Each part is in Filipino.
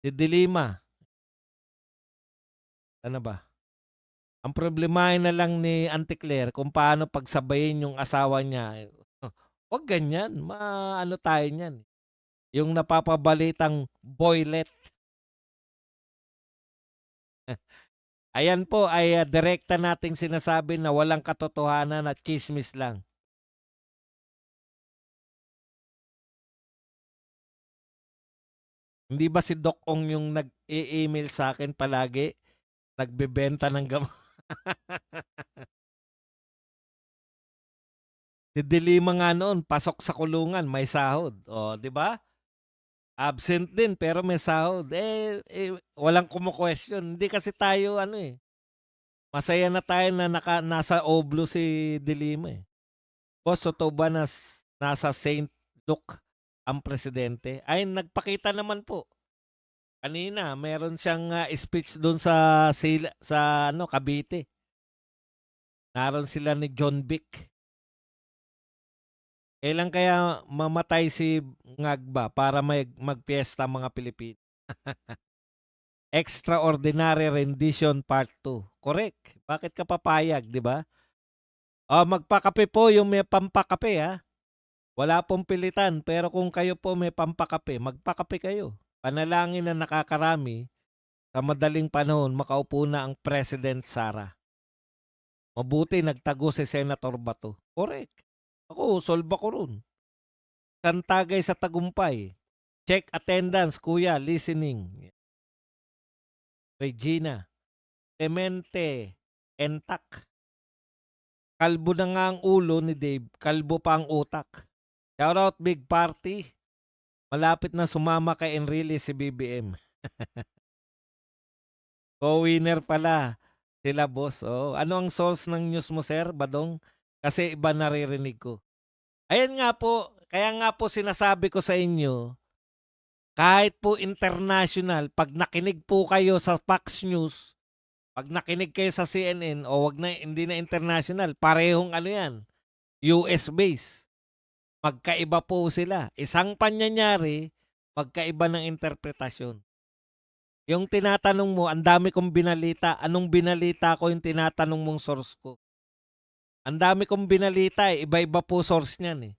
Si Dilima, ano ba? Ang problemahin na lang ni Auntie Claire kung paano pagsabayin yung asawa niya. Wag ganyan, maano tayo niyan. Yung napapabalitang boylet. Ayan po ay direkta nating sinasabi na walang katotohanan at tsismis lang. Hindi ba si Doc Ong yung nag-e-email sa akin palagi? Nagbebenta ng gamot. Si Dilima nga noon, pasok sa kulungan, may sahod. O, di ba? Absent din, pero may sahod. Walang kumu-question. Hindi kasi tayo, ano eh. Masaya na tayo na nasa oblo si Dilima eh. Boss, totoo ba na nasa Saint Luke ang presidente? Ay, nagpakita naman po. Kanina, meron siyang speech doon sa ano, Cavite. Naroon sila ni John Vic. Kailan kaya mamatay si Ngagba para magpiesta mga Pilipino? Extraordinary Rendition Part 2. Correct. Bakit ka papayag, di ba? Oh, magpakape po yung may pampakape ha. Wala pong pilitan, pero kung kayo po may pampakape, magpakape kayo. Panalangin na nakakarami, sa madaling panahon makaupo na ang President Sara. Mabuti nagtago si Senator Bato. Correct. Ako, solve ako ron. Santagay sa tagumpay. Check attendance, kuya, listening. Regina. Clemente. Entak. Kalbo na nga ang ulo ni Dave, kalbo pa ang utak. Shoutout Big Party. Malapit na sumama kay Enrile si BBM. Co-winner pala sila boss. Oh, ano ang source ng news mo, sir, Badong? Kasi iba naririnig ko. Ayan nga po, kaya nga po sinasabi ko sa inyo, kahit po international, pag nakinig po kayo sa Fox News, pag nakinig kayo sa CNN, o wag na, hindi na international, parehong ano yan, US base. Magkaiba po sila. Isang panyanyari, magkaiba ng interpretasyon. Yung tinatanong mo, ang dami kong binalita. Anong binalita ko yung tinatanong mong source ko? Ang dami kong binalita eh. Iba-iba po source niyan eh.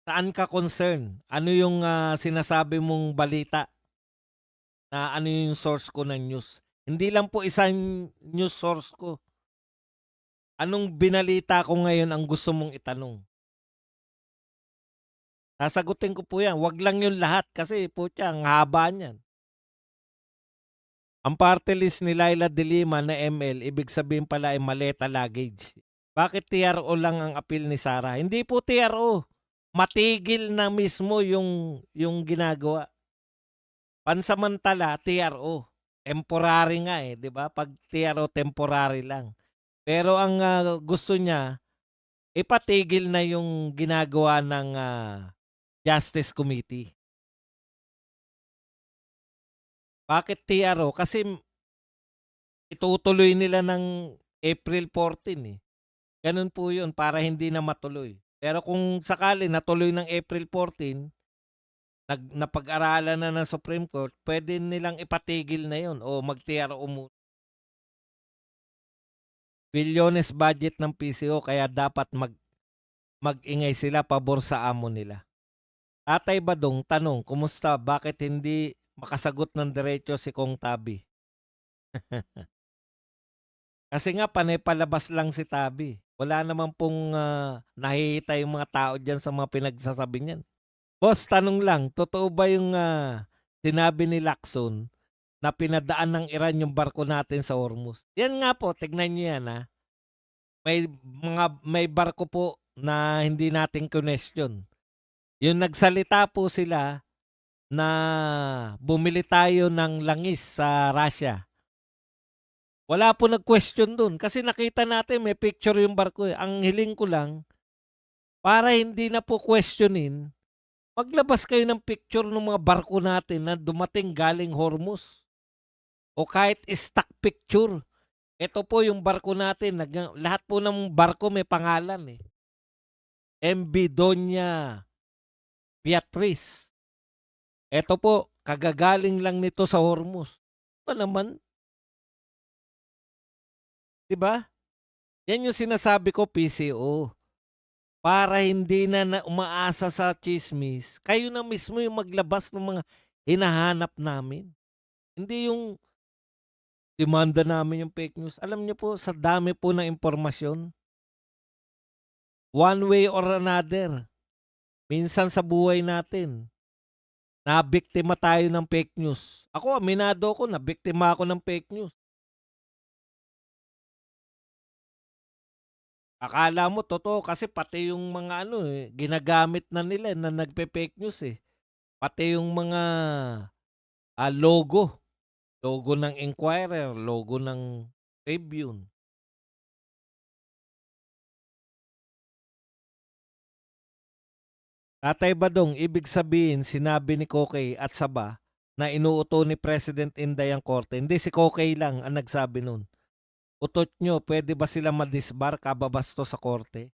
Saan ka concern? Ano yung sinasabi mong balita? Na ano yung source ko ng news? Hindi lang po isang news source ko. Anong binalita ko ngayon ang gusto mong itanong? Sasagutin ko po yan. Wag lang yung lahat kasi po ang haba niyan. Ang party list ni Laila de Lima na ML, ibig sabihin pala ay maleta luggage. Bakit TRO lang ang appeal ni Sara? Hindi po TRO. Matigil na mismo yung ginagawa. Pansamantala, TRO. Temporary nga eh, di ba? Pag TRO, temporary lang. Pero ang gusto niya, ipatigil na yung ginagawa ng Justice Committee. Bakit TRO? Kasi itutuloy nila ng April 14 eh. Ganun po yun para hindi na matuloy. Pero kung sakali natuloy ng April 14, napag-aralan na ng Supreme Court, pwede nilang ipatigil na yun o mag-TRO muna. Bilyones budget ng PCO kaya dapat mag-ingay sila pabor sa amo nila. Tatay Badong, tanong, kumusta? Bakit hindi makasagot ng diretso si Kong Tabi? Kasi nga panay palabas lang si Tabi. Wala naman pong nakikita yung mga tao dyan sa mga pinagsasabi niyan. Boss, tanong lang, totoo ba yung sinabi ni Lacson na pinadaan ng Iran yung barko natin sa Hormuz? Yan nga po, tignan nyo yan ha. May barko po na hindi natin question. Yung nagsalita po sila na bumili tayo ng langis sa Russia. Wala po nag-question dun kasi nakita natin may picture yung barko eh. Ang hiling ko lang, para hindi na po questionin, maglabas kayo ng picture ng mga barko natin na dumating galing Hormuz. O kahit stock picture. Ito po yung barko natin. Lahat po ng barko may pangalan eh. MV Doña Beatriz. Ito po, kagagaling lang nito sa Hormuz. Ba naman, 'di ba? Yan yung sinasabi ko, PCO. Para hindi na umaasa sa tsismis, kayo na mismo yung maglabas ng mga hinahanap namin. Hindi yung demanda namin yung fake news. Alam niyo po, sa dami po ng impormasyon, one way or another, minsan sa buhay natin, nabiktima tayo ng fake news. Ako, aminado ako, nabiktima ako ng fake news. Akala mo totoo kasi pati yung mga ano ginagamit na nila na nagpe-fake news eh. Pati yung mga logo. Logo ng Inquirer, logo ng Tribune. Tatay Badong, ibig sabihin sinabi ni Kokey at Saba na inuuto ni President Inday ang korte. Hindi, si Kokey lang ang nagsabi nun. Utot nyo, pwede ba sila madisbar kababasto sa korte?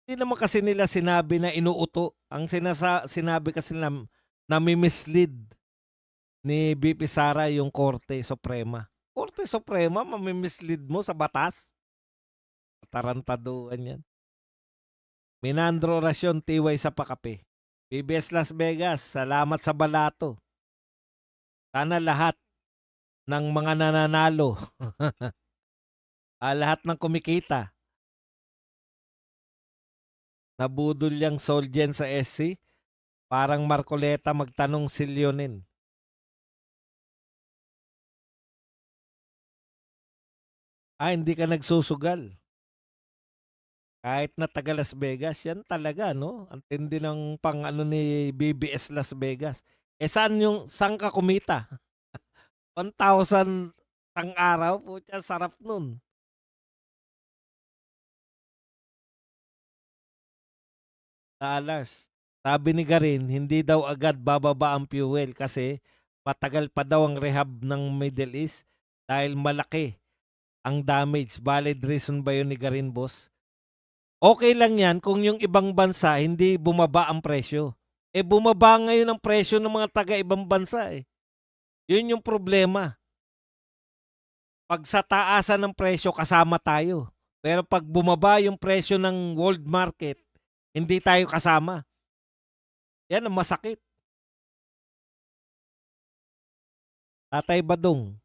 Hindi naman kasi nila sinabi na inuuto. Ang sinabi kasi na nami-mislead ni BP Sara yung Korte Suprema. Korte Suprema, mami-mislead mo sa batas? Tarantaduhan yan. Minandro Rasyon, Tiway sa Pakape. PBS Las Vegas, salamat sa balato. Sana lahat ng mga nananalo, lahat ng kumikita, nabudol yung Solgen sa SC, parang Marcoleta magtanong silyonin. Hindi ka nagsusugal. Kahit na taga Las Vegas, yan talaga, no? Ang tindi ng pang-ano ni BBS Las Vegas. Saan ka kumita? 1,000 ang araw? Putya, sarap nun. Dollars. Sabi ni Garin, hindi daw agad bababa ang fuel kasi matagal pa daw ang rehab ng Middle East dahil malaki ang damage. Valid reason ba yun ni Garin, boss? Okay lang yan kung yung ibang bansa hindi bumaba ang presyo. Bumaba ngayon ang presyo ng mga taga-ibang bansa eh. Yun yung problema. Pag sa taasan ng presyo, kasama tayo. Pero pag bumaba yung presyo ng world market, hindi tayo kasama. Yan ang masakit. Tatay Badong,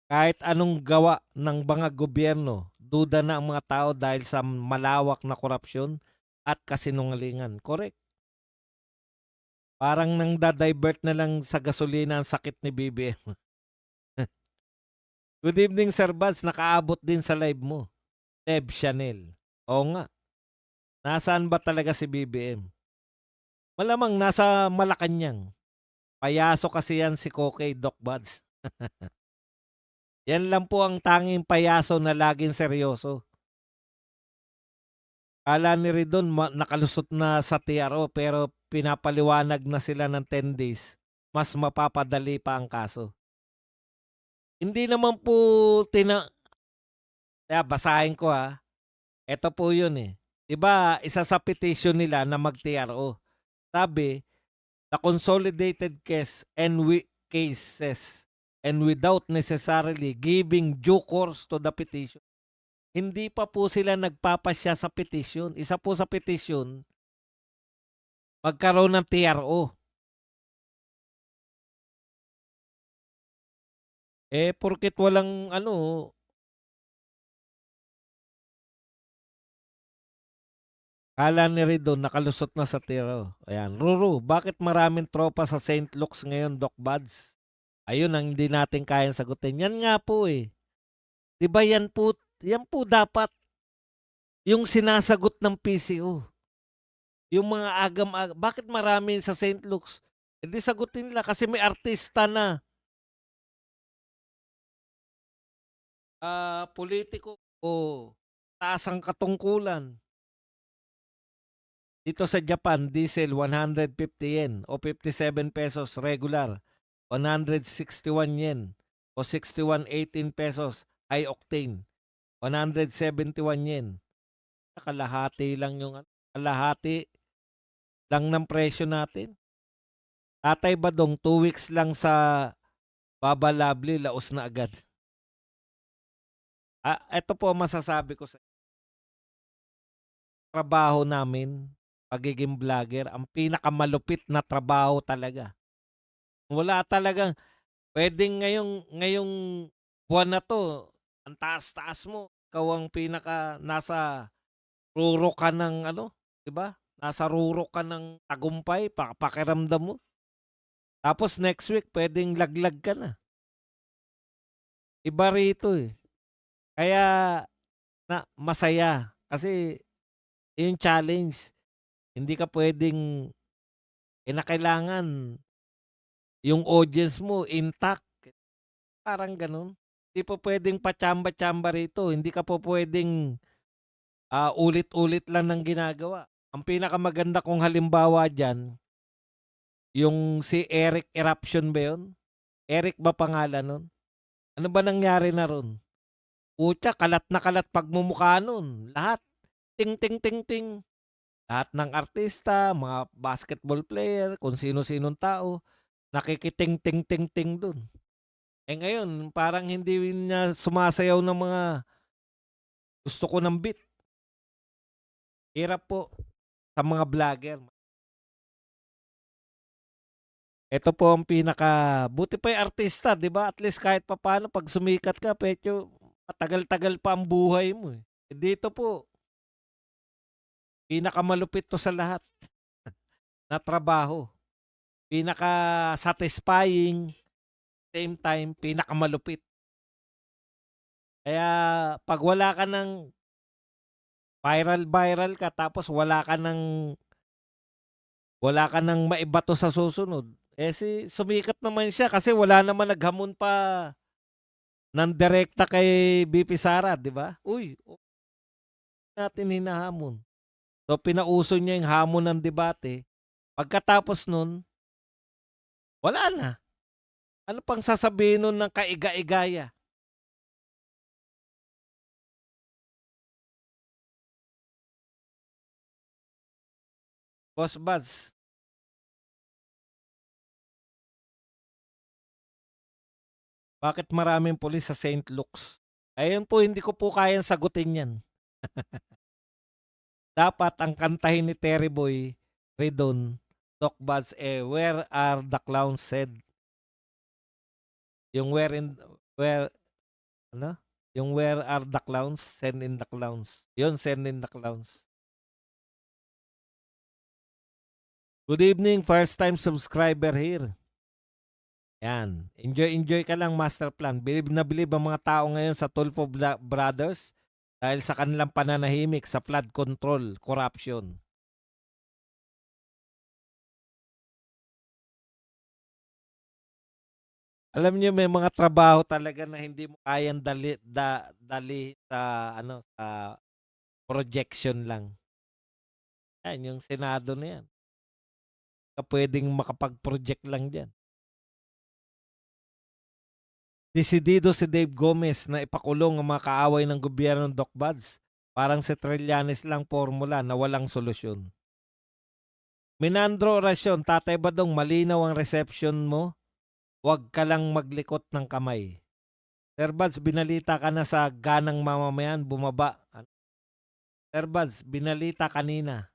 kahit anong gawa ng mga gobyerno, duda na ang mga tao dahil sa malawak na korupsyon at kasinungalingan. Correct. Parang nang da-divert na lang sa gasolina ang sakit ni BBM. Good evening, Sir Baz. Nakaabot din sa live mo. Deb Chanel. Oo nga. Nasaan ba talaga si BBM? Malamang nasa Malacanang. Payaso kasi yan si Kokey, Doc Buds. Yan lang po ang tanging payaso na laging seryoso. Kala ni Ridon nakalusot na sa TRO pero pinapaliwanag na sila ng 10 days. Mas mapapadali pa ang kaso. Hindi naman po basahin ko ha. Ito po yun eh. Diba isa sa petition nila na mag-TRO. Sabi, the consolidated cases and without necessarily giving due course to the petition. Hindi pa po sila nagpapasya sa petition. Isa po sa petition, magkaroon ng TRO. Porket walang kala ni Ridon nakalusot na sa TRO. Ayan, Ruru, bakit maraming tropa sa St. Luke's ngayon, Doc Buds? Ayun ang hindi natin kayang sagutin. Yan nga po eh. 'Di ba yan po dapat yung sinasagot ng PCO. Yung mga agam-agam. Bakit marami sa St. Luke's? Hindi sagutin nila kasi may artista na. Politiko o taas ang katungkulan. Dito sa Japan, diesel 150 yen o 57 pesos regular. 161 yen o 61.18 pesos high octane. 171 yen. Kalahati lang ng presyo natin. Tatay Badong 2 weeks lang sa Baba Lovely, laos na agad. Eto po ang masasabi ko sa trabaho namin, pagiging vlogger, ang pinakamalupit na trabaho talaga. Wala talagang puwedeng ngayong buwan na 'to, ang taas-taas mo, ikaw ang nasa ruro ka ng ano, 'di ba? Nasa ruro ka ng tagumpay, pakiramdam mo. Tapos next week puwedeng laglag ka na. Iba rito, eh. Kaya masaya kasi yung challenge, hindi ka puwedeng kinakailangan yung audience mo intact, parang gano'n. Hindi po puwedeng patsamba-tsamba rito, hindi ka po puwedeng, ulit-ulit lang ng ginagawa. Ang pinakamaganda kong halimbawa diyan, yung si Eric Eruption ba yun? Eric ba pangalan nun? Ano ba nangyari na ro'n? Putya kalat na kalat pagmumukha nun, lahat. Ting, ting, ting, ting. Lahat ng artista, mga basketball player, kung sino-sinong tao, nakikiting, ting, ting, ting dun. Eh ngayon, parang hindi niya sumasayaw ng mga gusto ko ng beat. Hirap po sa mga vlogger. Ito po ang buti pa yung artista, 'di ba? At least kahit papaano 'pag sumikat ka, medyo matagal-tagal pa ang buhay mo, eh. Eh, dito po, pinakamalupit 'to sa lahat na trabaho. Pinaka-satisfying, same time pinakamalupit. Kaya 'pag viral ka tapos wala ka ng maibato sa susunod, eh, sumikat naman siya kasi wala naman naghamon pa ng direkta kay VP Sara, 'di ba? "Uy, natin hinahamon." So, pinauso niya yung hamon ng debate. Pagkatapos nun, wala na. Ano pang sasabihin nun ng kaiga-igaya? Boss Buds, bakit maraming pulis sa Saint Luke's? Ayun po, hindi ko po kayang sagutin yan. Dapat ang kantahin ni Terry Boy Redon, Doc Buds, Where Are the Clowns Said? Yung where, ano? Yung Where Are the Clowns? Send in the Clowns. Yun, Send in the Clowns. Good evening, first time subscriber here. Yan. Enjoy ka lang, Master Plan. Bilib na bilib ang mga tao ngayon sa Tulfo Brothers dahil sa kanilang pananahimik sa flood control, corruption. Alam niyo may mga trabaho talaga na hindi mo kayang dali sa sa projection lang. Yan, yung Senado na yan. Pwedeng makapag-project lang diyan. Desidido si Dave Gomez na ipakulong ang mga kaaway ng gobyerno ng Doc Buds. Parang si Trillanes lang formula na walang solusyon. Minandro Orasyon, Tatay Badong, malinaw ang reception mo. Huwag ka lang maglikot ng kamay. Sir Buds, binalita ka na sa ganang mamamayan, bumaba. Sir Buds, binalita kanina.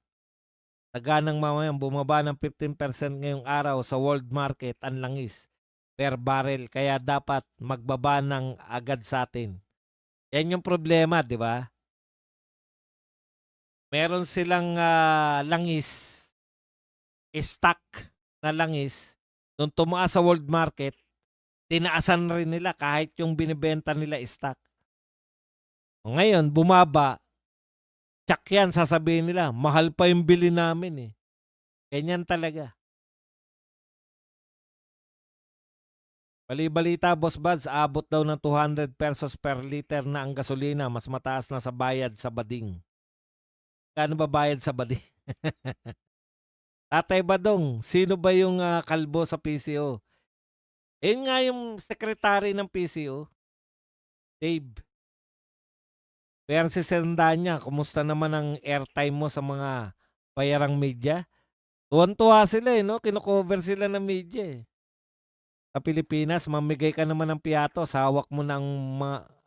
Sa ganang mamamayan, bumaba ng 15% ngayong araw sa world market ang langis per barrel. Kaya dapat magbaba ng agad sa atin. Yan yung problema, di ba? Meron silang langis, stock na langis. Nung tumaas sa world market, tinaasan rin nila kahit yung binibenta nila stock. Ngayon, bumaba, tsak yan, sasabihin nila, mahal pa yung bili namin eh. Ganyan talaga. Bali-balita, Boss Buds, abot daw ng 200 pesos per liter na ang gasolina, mas mataas na sa bayad sa bading. Kano ba bayad sa bading? Tatay Badong, sino ba yung kalbo sa PCO? Yun nga yung secretary ng PCO, Dave. Pero si Sendanya, kumusta naman ang airtime mo sa mga bayarang media? Tuwang-tuwa sila, eh, 'no, kino-cover sila ng media, eh. Sa Pilipinas mamigay ka naman ng piyatos, hawak mo ng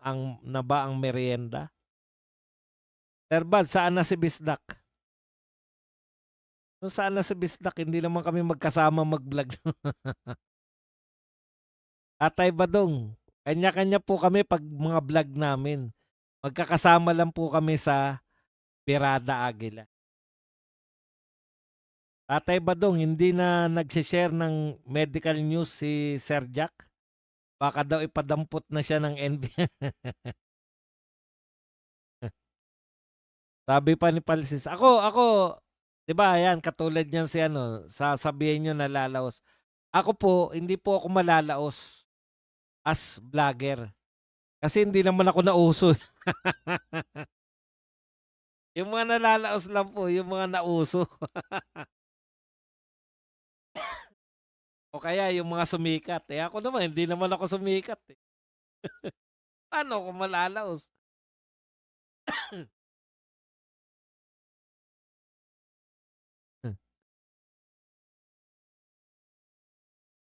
ang meryenda. Sir Bad, saan na si Bisdak? Kung saan na si Bisdak, hindi naman kami magkasama mag-vlog. Tatay Badong, kanya-kanya po kami 'pag mga vlog namin. Magkakasama lang po kami sa Birada Agila. Tatay Badong, hindi na nagse-share ng medical news si Sir Jack. Baka daw ipadampot na siya ng NB. Sabi pa ni Palsis, ako, 'di ba, ayan katulad niyan si ano, sasabihin niyo nalalaos. Ako po, hindi po ako malalaos as vlogger. Kasi hindi naman ako nauso, eh. Yung mga nalalaos lang po, yung mga nauso. O kaya yung mga sumikat. Eh, ako naman hindi naman ako sumikat, eh. Paano ako malalaos?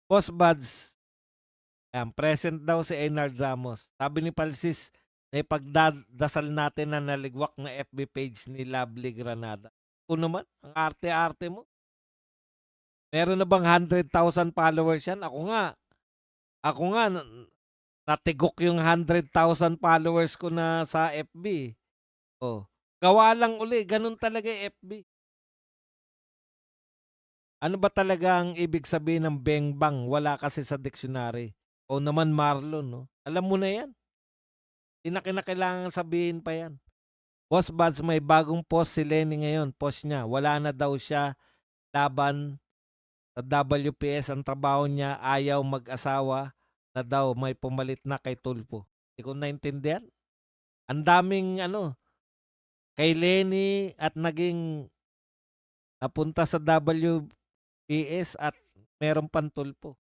Boss Buds, ayan, present daw si Eynard Ramos. Sabi ni Palsis, naipagdadasal natin na naligwak na FB page ni Lovely Granada. Ako naman, ang arte-arte mo. Meron na bang 100,000 followers yan? Ako nga, natigok yung 100,000 followers ko na sa FB. Oh, gawa lang uli, ganun talaga yung FB. Ano ba talaga ang ibig sabihin ng bengbang? Wala kasi sa dictionary. O naman Marlon, no? Alam mo na yan. Di na kinakailangan sabihin pa yan. Boss Buds, may bagong post si Lenny ngayon. Post niya, wala na daw siya laban sa WPS. Ang trabaho niya, ayaw mag-asawa na daw may pumalit na kay Tulfo. Hindi ko naintindihan. Ang daming kay Lenny at naging napunta sa WPS at meron pang Tulfo.